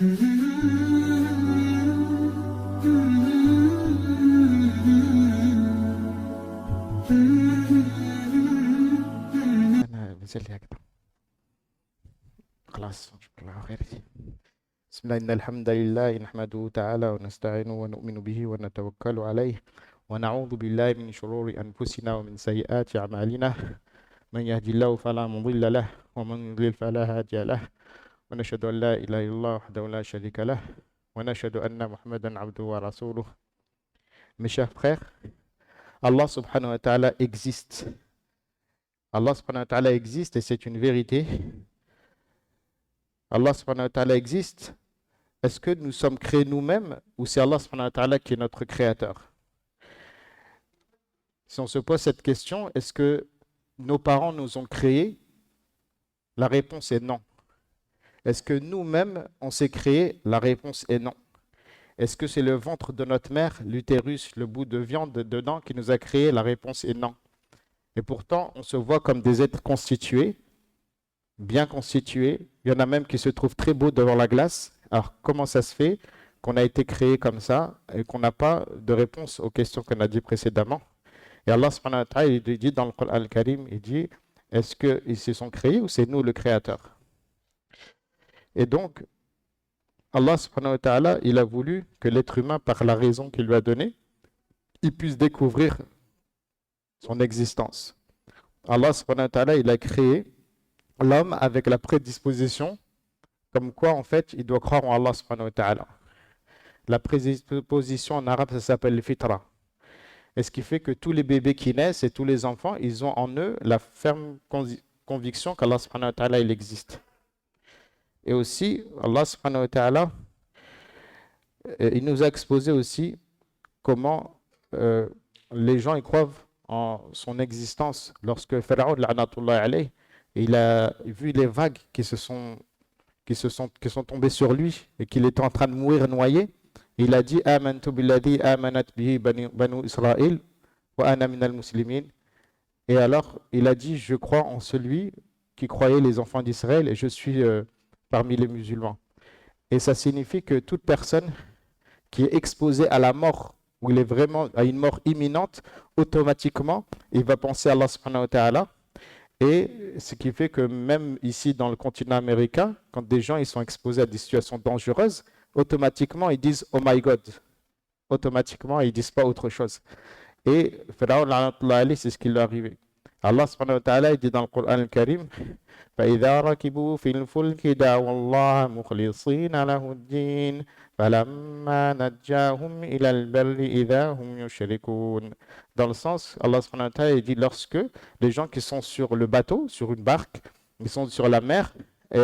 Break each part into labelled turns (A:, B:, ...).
A: أنا بنزل لي كده خلاص شكرا الله خير. بسم الله إن الحمد لله نحمده تعالى ونستعينه ونؤمن به ونتوكل عليه ونعوذ بالله من شرور أنفسنا ومن سيئات أعمالنا من يهدي الله فلا مضل له ومن يضلل فلا هادي له ونشهد أن لا إله إلا الله وحده لا شريك له ونشهد أن محمدا عبده ورسوله. Mes chers frères, Allah subhanahu wa ta'ala existe. Allah subhanahu wa ta'ala existe et c'est une vérité. Allah subhanahu wa ta'ala existe. Est-ce que nous sommes créés nous-mêmes ou c'est Allah subhanahu wa ta'ala qui est notre créateur? Si on se pose cette question, est-ce que nos parents nous ont créés? La réponse est non. Est-ce que nous-mêmes on s'est créés? La réponse est non. Est-ce que c'est le ventre de notre mère, l'utérus, le bout de viande dedans qui nous a créés? La réponse est non. Et pourtant, on se voit comme des êtres constitués, bien constitués. Il y en a même qui se trouvent très beaux devant la glace. Alors, comment ça se fait qu'on a été créé comme ça et qu'on n'a pas de réponse aux questions qu'on a dit précédemment? Et Allah subhanahu wa ta'ala, il dit dans le Coran al-Karim, il dit, est-ce qu'ils se sont créés ou c'est nous le créateur? Et donc, Allah subhanahu wa ta'ala, il a voulu que l'être humain, par la raison qu'il lui a donnée, il puisse découvrir son existence. Allah subhanahu wa ta'ala, il a créé l'homme avec la prédisposition, comme quoi en fait, il doit croire en Allah subhanahu wa ta'ala. La prédisposition en arabe, ça s'appelle le fitra. Et ce qui fait que tous les bébés qui naissent et tous les enfants, ils ont en eux la ferme conviction qu'Allah subhanahu wa ta'ala, il existe. Et aussi, Allah subhanahu wa ta'ala, il nous a exposé aussi comment les gens y croient en son existence. Lorsque Pharaon, la'natullah alayh, il a vu les vagues qui sont tombées sur lui et qu'il était en train de mourir noyé, il a dit Amantu billadhi amanat bihi banu Israël wa ana minal muslimin. Et alors, il a dit je crois en celui qui croyait les enfants d'Israël et je suis parmi les musulmans. Et ça signifie que toute personne qui est exposée à la mort, où il est vraiment à une mort imminente, automatiquement, il va penser à Allah subhanahu wa ta'ala. Et ce qui fait que même ici dans le continent américain, quand des gens ils sont exposés à des situations dangereuses, automatiquement ils disent oh my God. Automatiquement ils disent pas autre chose. Et Pharaon, c'est ce qui lui est arrivé. Allah subhanahu wa ta'ala dit dans le Coran al-Karim فإذا ركبوا في الفلك دعوا الله مخلصين له الدين فلما نجاهم إلى البر إذا هم يشركون. Dans le sens, Allah subhanahu wa ta'ala dit lorsque les gens qui sont sur le bateau, sur une barque, ils sont sur la mer, et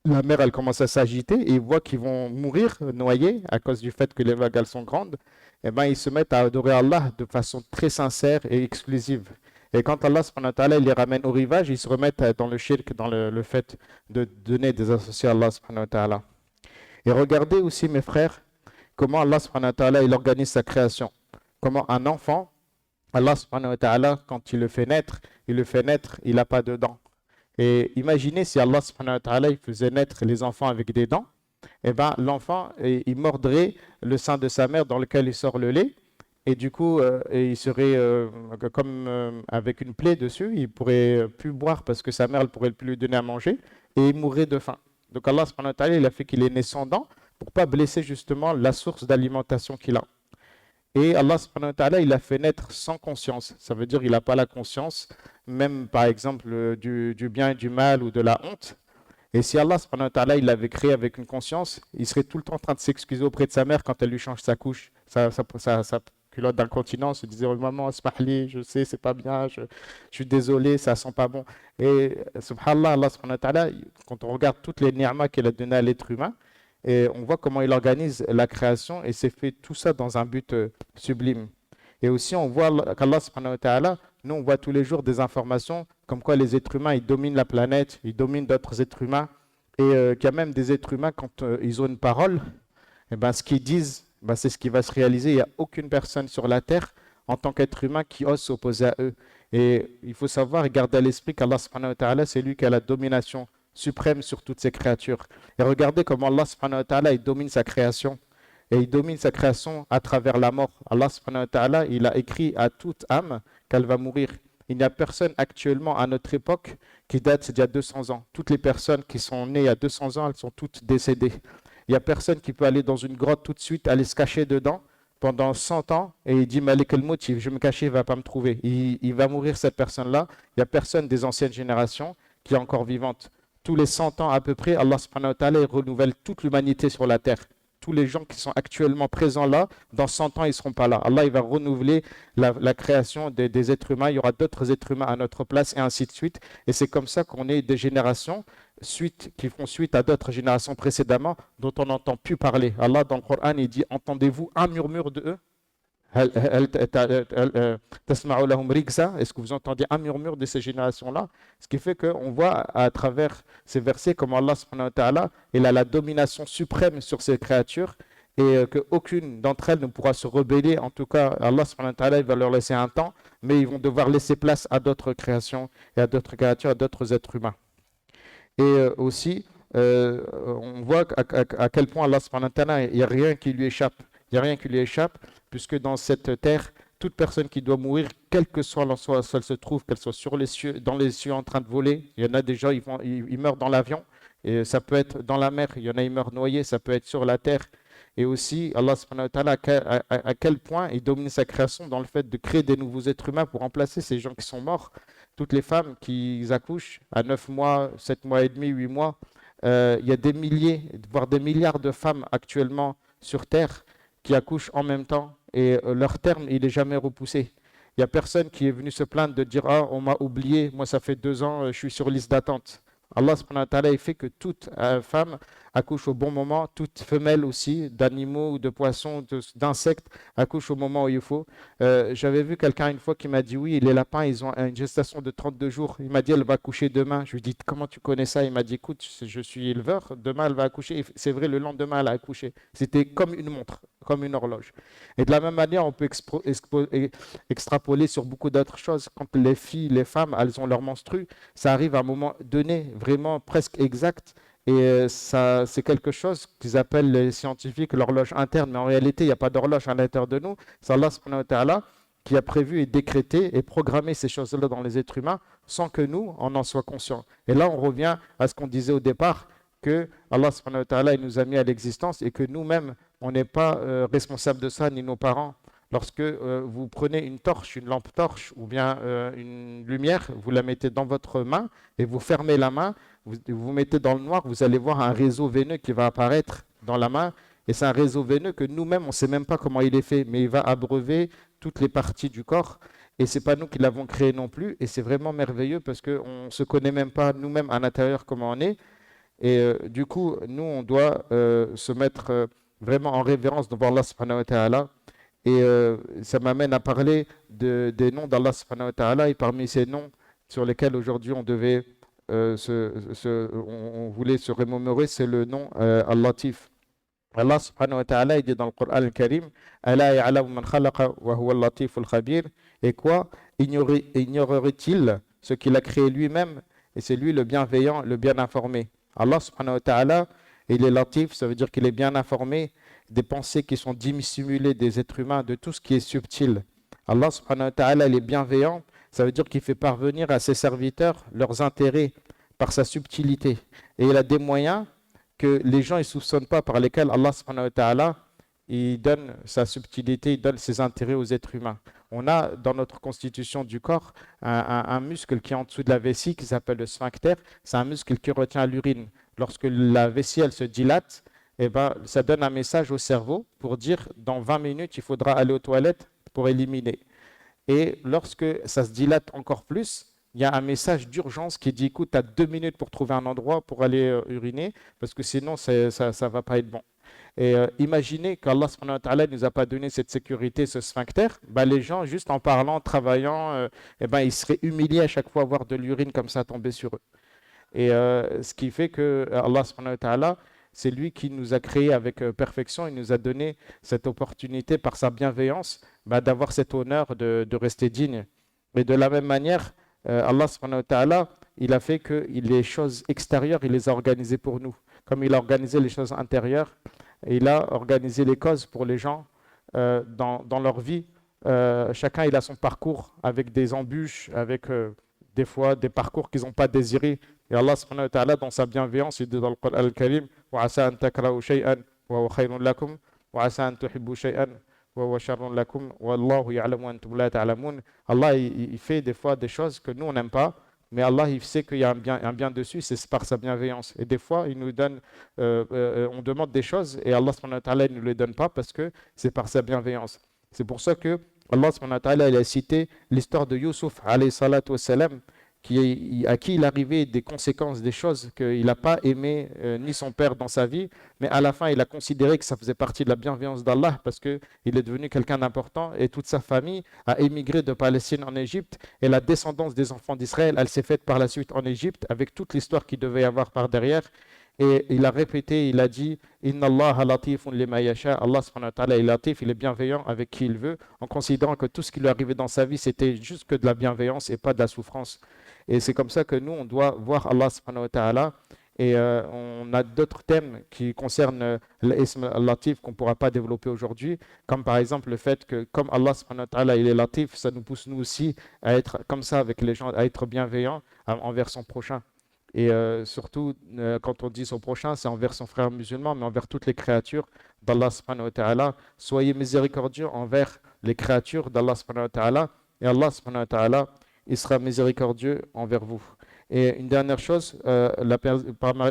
A: la mer elle commence à s'agiter et ils voient qu'ils vont mourir noyés à cause du fait que les vagues elles sont grandes, et ben ils se mettent à adorer Allah de façon très sincère et exclusive. Et quand Allah subhanahu wa ta'ala il les ramène au rivage, ils se remettent dans le shirk, dans le fait de donner des associés à Allah subhanahu wa ta'ala. Et regardez aussi mes frères, comment Allah subhanahu wa ta'ala il organise sa création. Comment un enfant, Allah subhanahu wa ta'ala, quand il le fait naître, il n'a pas de dents. Et imaginez si Allah subhanahu wa ta'ala il faisait naître les enfants avec des dents, et ben l'enfant il mordrait le sein de sa mère dans lequel il sort le lait. Et du coup, il serait comme avec une plaie dessus, il ne pourrait plus boire parce que sa mère ne pourrait plus lui donner à manger et il mourrait de faim. Donc Allah subhanahu wa ta'ala, il a fait qu'il est né sans dents pour ne pas blesser justement la source d'alimentation qu'il a. Et Allah subhanahu wa ta'ala, il a fait naître sans conscience. Ça veut dire qu'il n'a pas la conscience, même par exemple du bien et du mal ou de la honte. Et si Allah subhanahu wa ta'ala, il l'avait créé avec une conscience, il serait tout le temps en train de s'excuser auprès de sa mère quand elle lui change sa couche, sa culotte d'incontinence, se disait oh, maman, asmahli, je sais, c'est pas bien, je suis désolé, ça sent pas bon. Et subhanallah, Allah subhanahu wa ta'ala, quand on regarde toutes les ni'mas qu'il a données à l'être humain, et on voit comment il organise la création et c'est fait tout ça dans un but sublime. Et aussi, on voit qu'Allah subhanahu wa ta'ala, nous, on voit tous les jours des informations comme quoi les êtres humains, ils dominent la planète, ils dominent d'autres êtres humains, et qu'il y a même des êtres humains, quand ils ont une parole, et ben, ce qu'ils disent, ben, c'est ce qui va se réaliser. Il n'y a aucune personne sur la terre, en tant qu'être humain, qui ose s'opposer à eux. Et il faut savoir et garder à l'esprit qu'Allah subhanahu wa ta'ala, c'est lui qui a la domination suprême sur toutes ses créatures. Et regardez comment Allah subhanahu wa ta'ala, il domine sa création. Et il domine sa création à travers la mort. Allah subhanahu wa ta'ala, il a écrit à toute âme qu'elle va mourir. Il n'y a personne actuellement à notre époque qui date d'il y a 200 ans. Toutes les personnes qui sont nées il y a 200 ans, elles sont toutes décédées. Il n'y a personne qui peut aller dans une grotte tout de suite, aller se cacher dedans pendant 100 ans et il dit Malik al-Maut, je vais me cacher, il ne va pas me trouver. Il va mourir cette personne-là. Il n'y a personne des anciennes générations qui est encore vivante. Tous les 100 ans à peu près, Allah subhanahu wa ta'ala renouvelle toute l'humanité sur la terre. Tous les gens qui sont actuellement présents là, dans 100 ans, ils ne seront pas là. Allah, il va renouveler la création des êtres humains. Il y aura d'autres êtres humains à notre place et ainsi de suite. Et c'est comme ça qu'on est des générations qui font suite à d'autres générations précédemment dont on n'entend plus parler. Allah, dans le Coran, il dit, entendez-vous un murmure de eux? Est-ce que vous entendez un murmure de ces générations-là? Ce qui fait qu'on voit à travers ces versets comment Allah subhanahu wa ta'ala, il a la domination suprême sur ces créatures et qu'aucune d'entre elles ne pourra se rebeller. En tout cas, Allah subhanahu wa ta'ala, il va leur laisser un temps, mais ils vont devoir laisser place à d'autres créations et à d'autres créatures, à d'autres êtres humains. Et aussi, on voit à quel point Allah subhanahu wa ta'ala, il n'y a rien qui lui échappe. Il n'y a rien qui lui échappe, puisque dans cette terre, toute personne qui doit mourir, quel que soit l'endroit où elle se trouve, qu'elle soit sur les cieux, dans les cieux en train de voler, il y en a des gens, ils meurent dans l'avion, et ça peut être dans la mer, il y en a, ils meurent noyés, ça peut être sur la terre. Et aussi, Allah subhanahu wa ta'ala, à quel point il domine sa création dans le fait de créer des nouveaux êtres humains pour remplacer ces gens qui sont morts. Toutes les femmes qui accouchent à 9 mois, 7 mois et demi, 8 mois, il y a des milliers, voire des milliards de femmes actuellement sur terre qui accouchent en même temps et leur terme, il n'est jamais repoussé. Il n'y a personne qui est venu se plaindre de dire « Ah, on m'a oublié, moi ça fait 2 ans, je suis sur liste d'attente ». Allah subhanahu wa ta'ala, il fait que toute femme accouche au bon moment, toute femelle aussi, d'animaux ou de poissons, d'insectes, accouche au moment où il faut. J'avais vu quelqu'un une fois qui m'a dit oui, les lapins, ils ont une gestation de 32 jours. Il m'a dit elle va accoucher demain. Je lui ai dit comment tu connais ça? Il m'a dit écoute, je suis éleveur, demain elle va accoucher. C'est vrai, le lendemain elle a accouché. C'était comme une montre, comme une horloge. Et de la même manière, on peut extrapoler sur beaucoup d'autres choses. Quand les filles, les femmes, elles ont leur menstru, ça arrive à un moment donné, vraiment presque exact. Et ça, c'est quelque chose qu'ils appellent les scientifiques l'horloge interne. Mais en réalité, il n'y a pas d'horloge à l'intérieur de nous. C'est Allah subhanahu wa ta'ala qui a prévu et décrété et programmé ces choses-là dans les êtres humains sans que nous, on en soit conscients. Et là, on revient à ce qu'on disait au départ, que Allah subhanahu wa ta'ala il nous a mis à l'existence et que nous-mêmes, on n'est pas responsable de ça, ni nos parents. Lorsque vous prenez une torche, une lampe torche ou bien une lumière, vous la mettez dans votre main et vous fermez la main, vous mettez dans le noir, vous allez voir un réseau veineux qui va apparaître dans la main. Et c'est un réseau veineux que nous-mêmes, on ne sait même pas comment il est fait, mais il va abreuver toutes les parties du corps. Et ce n'est pas nous qui l'avons créé non plus. Et c'est vraiment merveilleux parce qu'on ne se connaît même pas nous-mêmes à l'intérieur comment on est. Et du coup, nous, on doit se mettre vraiment en révérence devant Allah subhanahu wa ta'ala. Et ça m'amène à parler des noms d'Allah subhanahu wa ta'ala. Et parmi ces noms sur lesquels aujourd'hui on devait on voulait se remémorer, c'est le nom Al-Latif. Allah subhanahu wa ta'ala, il dit dans le Coran al-Karim, Ala ya'lamu man khalaqa wa huwa al-Latif al-Khabir. Et quoi? Ignorerait-il ce qu'il a créé lui-même? Et c'est lui le bienveillant, le bien informé. Allah subhanahu wa ta'ala, il est Latif, ça veut dire qu'il est bien informé des pensées qui sont dissimulées des êtres humains, de tout ce qui est subtil. Allah subhanahu wa ta'ala, il est bienveillant. Ça veut dire qu'il fait parvenir à ses serviteurs leurs intérêts par sa subtilité. Et il a des moyens que les gens ne soupçonnent pas, par lesquels Allah subhanahu wa ta'ala il donne sa subtilité, il donne ses intérêts aux êtres humains. On a dans notre constitution du corps un muscle qui est en dessous de la vessie qui s'appelle le sphincter. C'est un muscle qui retient l'urine. Lorsque la vessie elle se dilate, eh ben, ça donne un message au cerveau pour dire dans 20 minutes, il faudra aller aux toilettes pour éliminer. Et lorsque ça se dilate encore plus, il y a un message d'urgence qui dit écoute, tu as 2 minutes pour trouver un endroit pour aller uriner, parce que sinon ça ne va pas être bon. Et imaginez qu'Allah subhanahu wa ta'ala ne nous a pas donné cette sécurité, ce sphincter, bah, les gens, juste en parlant, en travaillant, eh ben, ils seraient humiliés à chaque fois à voir de l'urine comme ça tomber sur eux. Et ce qui fait que Allah subhanahu wa ta'ala, c'est lui qui nous a créés avec perfection, il nous a donné cette opportunité par sa bienveillance d'avoir cet honneur de rester digne. Et de la même manière, Allah subhanahu wa ta'ala, il a fait que les choses extérieures, il les a organisées pour nous. Comme il a organisé les choses intérieures, il a organisé les causes pour les gens dans leur vie. Chacun, il a son parcours avec des embûches, avec des fois des parcours qu'ils n'ont pas désirés. Et Allah subhanahu wa ta'ala, dans sa bienveillance, il dit dans le Coran al-Karim, وَعَسَىٰ أَن تَكْرَهُوا شَيْئًا وَهُوَ خَيْرٌ لَكُمْ وَعَسَىٰ أَن تُحِبُّوا شَيْئًا وَهُوَ شَرٌ لَكُمْ وَاللَّهُ يَعْلَمُ وَأَنْتُمْ لَا تَعْلَمُونَ. Allah, il fait des fois des choses que nous, on n'aime pas, mais Allah, il sait qu'il y a un bien dessus, c'est par sa bienveillance. Et des fois, il nous donne, on demande des choses et Allah subhanahu wa ta'ala ne nous les donne pas parce que c'est par sa bienveillance. C'est pour ça que Allah subhanahu wa ta'ala, il a cité l'histoire de Youssouf alayhi salatu wassalam, à qui il arrivait des conséquences, des choses qu'il n'a pas aimé ni son père dans sa vie, mais à la fin il a considéré que ça faisait partie de la bienveillance d'Allah parce qu'il est devenu quelqu'un d'important et toute sa famille a émigré de Palestine en Égypte et la descendance des enfants d'Israël, elle s'est faite par la suite en Égypte avec toute l'histoire qu'il devait y avoir par derrière. Et il a répété, il a dit Inna Allah latifun lima yasha. Allah subhanahu wa ta'ala est latif, il est bienveillant avec qui il veut, en considérant que tout ce qui lui arrivait dans sa vie, c'était juste que de la bienveillance et pas de la souffrance. Et c'est comme ça que nous, on doit voir Allah subhanahu wa ta'ala. Et on a d'autres thèmes qui concernent l'ism al-latif qu'on ne pourra pas développer aujourd'hui, comme par exemple le fait que comme Allah subhanahu wa ta'ala, il est latif, ça nous pousse nous aussi à être comme ça avec les gens, à être bienveillants envers son prochain. Et surtout, quand on dit son prochain, c'est envers son frère musulman, mais envers toutes les créatures d'Allah subhanahu wa ta'ala. Soyez miséricordieux envers les créatures d'Allah subhanahu wa ta'ala. Et Allah subhanahu wa ta'ala, il sera miséricordieux envers vous. Et une dernière chose,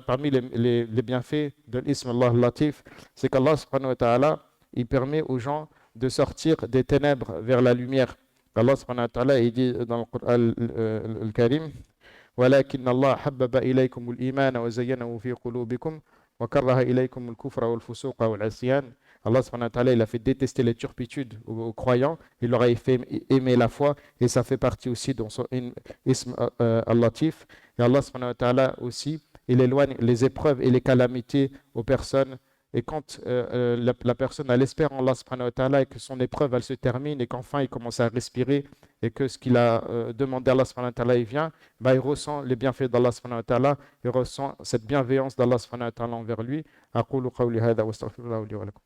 A: parmi les bienfaits de l'ism Allah Latif, c'est qu'Allah subhanahu wa ta'ala, il permet aux gens de sortir des ténèbres vers la lumière. Allah subhanahu wa ta'ala, il dit dans le Coran al-Karim, ولكن الله حبب إليكم الإيمان وزينه في قلوبكم وكره إليكم الكفر والفسوق والعصيان. Allah subhanahu wa ta'ala, il a fait détester les turpitudes aux croyants, il leur a fait aimer la foi et ça fait partie aussi dans son ism al-Latif. Et Allah subhanahu wa ta'ala aussi, il éloigne les épreuves et les calamités aux personnes. Et quand la personne elle espère en Allah subhanahu wa ta'ala et que son épreuve elle se termine et qu'enfin il commence à respirer et que ce qu'il a demandé à Allah subhanahu wa ta'ala il vient, bah, il ressent les bienfaits d'Allah subhanahu wa ta'ala, il ressent cette bienveillance d'Allah subhanahu wa ta'ala envers lui. أقول قولي هذا واستغفر الله لي ولكم.